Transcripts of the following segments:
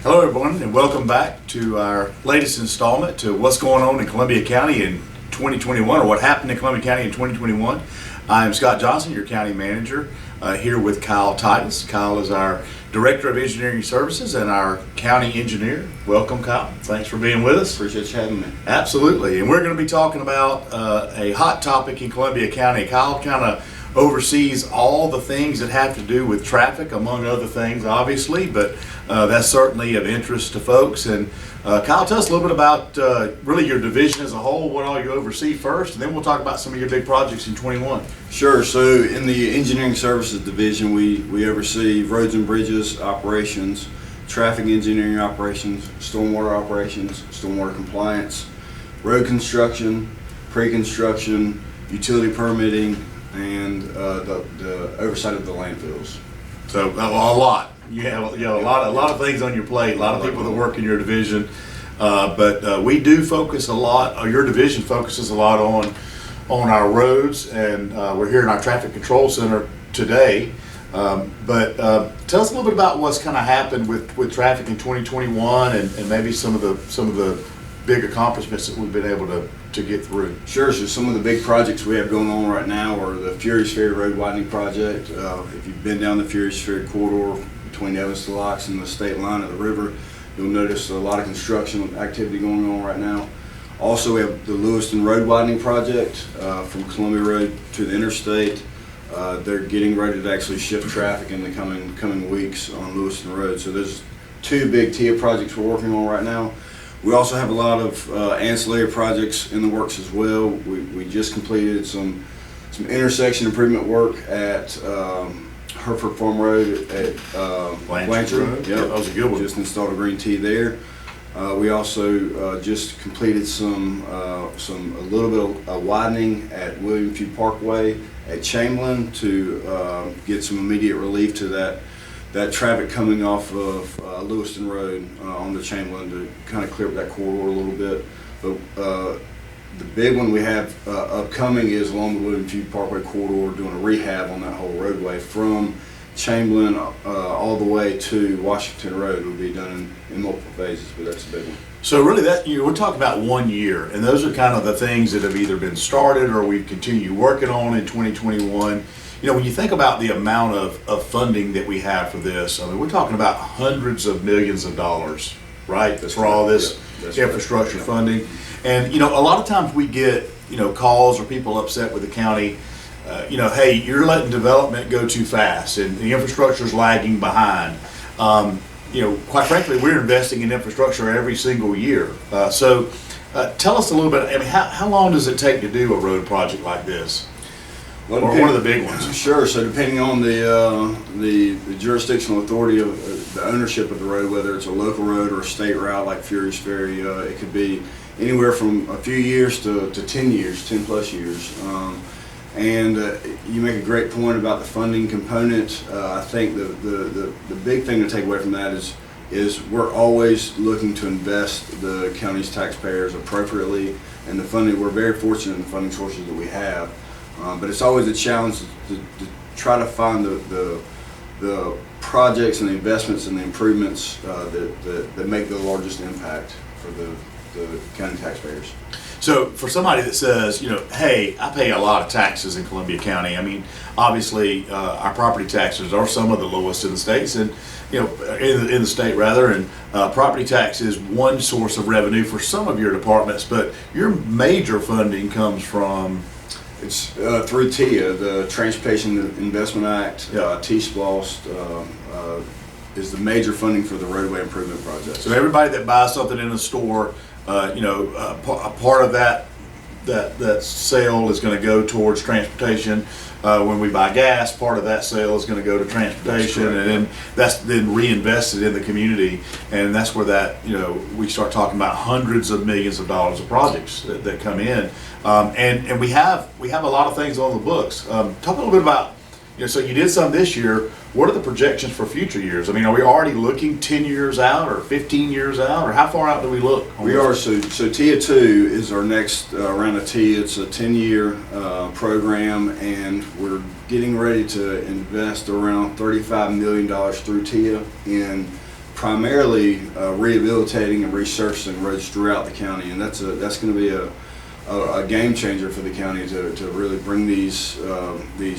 Hello everyone, and welcome back to our latest installment to what's going on in Columbia County in 2021, or what happened in Columbia County in 2021. I'm Scott Johnson, your county manager, here with Kyle Titus. Kyle is our Director of Engineering Services and our county engineer. Welcome, Kyle. Thanks for being with us. Appreciate you having me. Absolutely, and we're going to be talking about a hot topic in Columbia County. Kyle kind of oversees all the things that have to do with traffic, among other things, obviously, but that's certainly of interest to folks. And Kyle, tell us a little bit about really your division as a whole, what all you oversee first, and then we'll talk about some of your big projects in 21. Sure. So in the Engineering Services Division, we oversee roads and bridges operations, traffic engineering operations, stormwater operations, stormwater compliance, road construction, pre-construction, utility permitting, and the oversight of the landfills. So a lot. You have a lot of things on your plate. A lot of people that work in your division, but we do focus a lot. Your division focuses a lot on our roads, and we're here in our traffic control center today. But tell us a little bit about what's kind of happened with traffic in 2021, and maybe some of the big accomplishments that we've been able to get through. Sure. So some of the big projects we have going on right now are the Ferry road widening project. If you've been down the Ferry corridor between Evanston Locks and the state line of the river, you'll notice a lot of construction activity going on right now. Also, we have the Lewiston road widening project from Columbia Road to the interstate. They're getting ready to actually shift traffic in the coming weeks on Lewiston Road. So there's two big TIA projects we're working on right now. We also have a lot of ancillary projects in the works as well. We just completed some intersection improvement work at Hereford Farm Road at Blanchard. Yeah, that was a good one. Just installed a green T there. We also just completed a little bit of widening at William Few Parkway at Chamberlain to get some immediate relief to that traffic coming off of Lewiston Road onto Chamberlain to kind of clear up that corridor a little bit. But the big one we have upcoming is along the William Few Parkway corridor, doing a rehab on that whole roadway from Chamberlain all the way to Washington Road. Will be done in multiple phases, but that's a big one. So really, we're talking about 1 year, and those are kind of the things that have either been started or we've continued working on in 2021. You know, when you think about the amount of funding that we have for this, I mean, we're talking about hundreds of millions of dollars, right? That's for all this infrastructure funding. And, you know, a lot of times we get, calls or people upset with the county, hey, you're letting development go too fast and the infrastructure's lagging behind. Quite frankly, we're investing in infrastructure every single year. So tell us a little bit, I mean, how long does it take to do a road project like this? Well, or one of the big ones? Sure. So depending on the jurisdictional authority of the ownership of the road, whether it's a local road or a state route like Ferry, it could be anywhere from a few years to 10 years, 10 plus years. And you make a great point about the funding component. I think the big thing to take away from that is we're always looking to invest the county's taxpayers appropriately, and the funding, we're very fortunate in the funding sources that we have. But it's always a challenge to try to find the projects and the investments and the improvements that make the largest impact for the county taxpayers. So for somebody that says, hey, I pay a lot of taxes in Columbia County. I mean, obviously our property taxes are some of the lowest in the states, and in the state rather. And property tax is one source of revenue for some of your departments, but your major funding comes from. It's through TIA, the Transportation Investment Act. T-SPLOST is the major funding for the roadway improvement project. So everybody that buys something in the store, a part of that sale is going to go towards transportation. When we buy gas, part of that sale is going to go to transportation, and that's then reinvested in the community, and that's where we start talking about hundreds of millions of dollars of projects that come in, and we have a lot of things on the books. Talk a little bit about, so you did some this year. What are the projections for future years? I mean, are we already looking 10 years out or 15 years out, or how far out do we look? We are. So TIA 2 is our next round of TIA. It's a 10-year program, and we're getting ready to invest around $35 million through TIA in primarily rehabilitating and resurfacing roads throughout the county, and that's going to be a game changer for the county to really bring these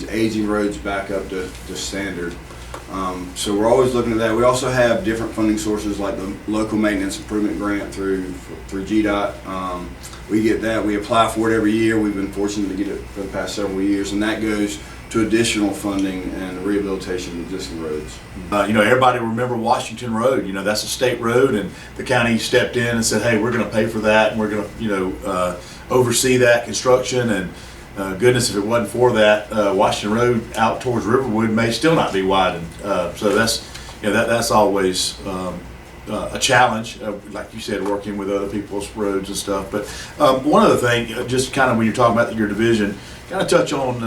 aging roads back up to standard. So we're always looking at that. We also have different funding sources like the local maintenance improvement grant through GDOT. We get that. We apply for it every year. We've been fortunate to get it for the past several years, and that goes to additional funding and rehabilitation of existing roads. Everybody remember Washington Road. That's a state road, and the county stepped in and said, "Hey, we're going to pay for that, and we're going to, oversee that construction." And goodness, if it wasn't for that, Washington Road out towards Riverwood may still not be widened. So that's always a challenge, like you said, working with other people's roads and stuff. But one other thing, just kind of when you're talking about your division, kind of touch on,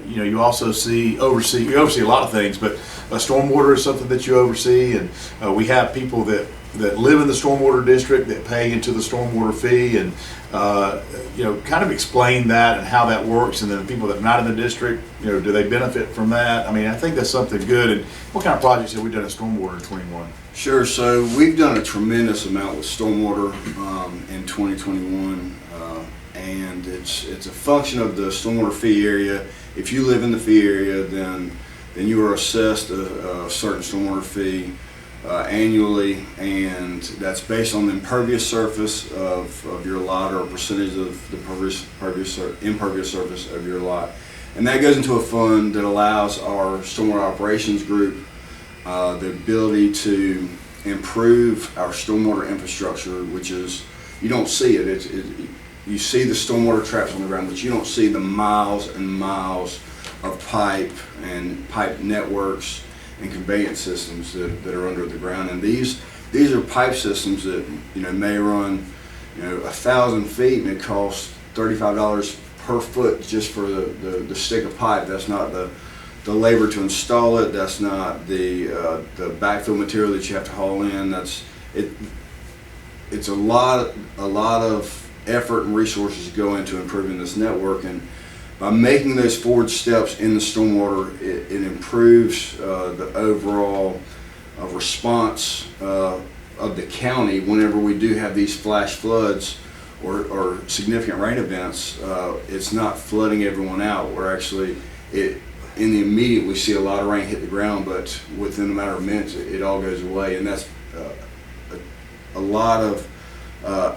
you also oversee a lot of things, but stormwater is something that you oversee, and we have people that live in the stormwater district that pay into the stormwater fee, and kind of explain that and how that works, and then the people that are not in the district, do they benefit from that? I mean, I think that's something good. And what kind of projects have we done at stormwater in 21? Sure. So we've done a tremendous amount with stormwater in 2021, and it's a function of the stormwater fee area. If you live in the fee area, then you are assessed a certain stormwater fee annually, and that's based on the impervious surface of your lot, or a percentage of the impervious surface of your lot. And that goes into a fund that allows our stormwater operations group the ability to improve our stormwater infrastructure, which is, you don't see it. You see the stormwater traps on the ground, but you don't see the miles and miles of pipe and pipe networks and conveyance systems that are under the ground. And these are pipe systems that may run 1,000 feet, and it costs $35 per foot just for the stick of pipe. That's not the labor to install it. That's not the backfill material that you have to haul in. It's a lot of effort and resources go into improving this network, and by making those forward steps in the stormwater, it improves the overall response of the county whenever we do have these flash floods or significant rain events. It's not flooding everyone out. We're actually, in the immediate, we see a lot of rain hit the ground, but within a matter of minutes, it all goes away. And that's a lot of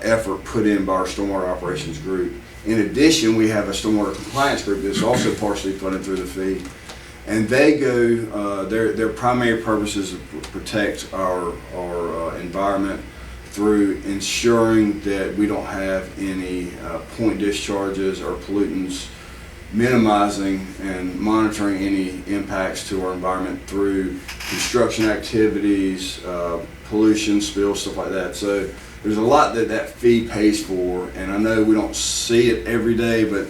effort put in by our stormwater operations group. In addition, we have a stormwater compliance group that's also partially funded through the fee, and they go. Their primary purpose is to protect our environment through ensuring that we don't have any point discharges or pollutants, minimizing and monitoring any impacts to our environment through construction activities, pollution, spills, stuff like that. So there's a lot that fee pays for, and I know we don't see it every day, but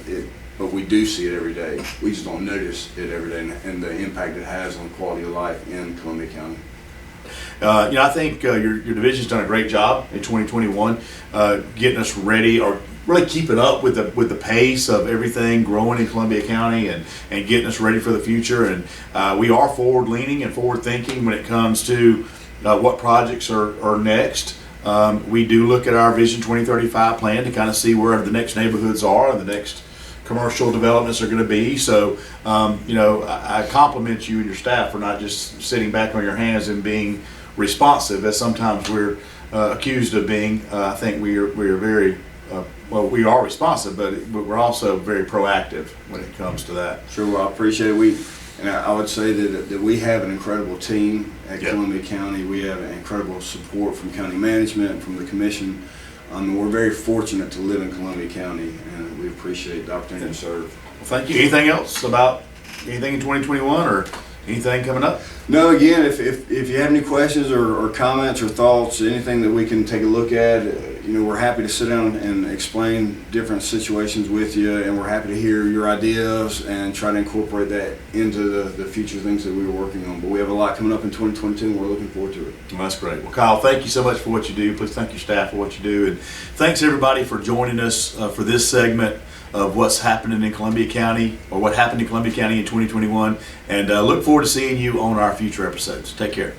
we do see it every day. We just don't notice it every day, and the impact it has on quality of life in Columbia County. I think your division's done a great job in 2021, getting us ready, or really keeping up with the pace of everything growing in Columbia County, and getting us ready for the future. And we are forward leaning and forward thinking when it comes to what projects are next. We do look at our Vision 2035 plan to kind of see where the next neighborhoods are and the next commercial developments are going to be. So, I compliment you and your staff for not just sitting back on your hands and being responsive, as sometimes we're accused of being. I think we are very, we are responsive, but we're also very proactive when it comes to that. Sure, well, I appreciate it. And I would say that we have an incredible team at Columbia County. We have incredible support from county management, from the commission. We're very fortunate to live in Columbia County, and we appreciate the opportunity to serve. Well, thank you. Anything else about anything in 2021 or anything coming up? No, again, if you have any questions or comments or thoughts, anything that we can take a look at, we're happy to sit down and explain different situations with you, and we're happy to hear your ideas and try to incorporate that into the future things that we were working on. But we have a lot coming up in 2022, and we're looking forward to it. Well, that's great. Well, Kyle, thank you so much for what you do. Please thank your staff for what you do, and thanks everybody for joining us for this segment of what's happening in Columbia County, or what happened in Columbia County in 2021, and look forward to seeing you on our future episodes. Take care.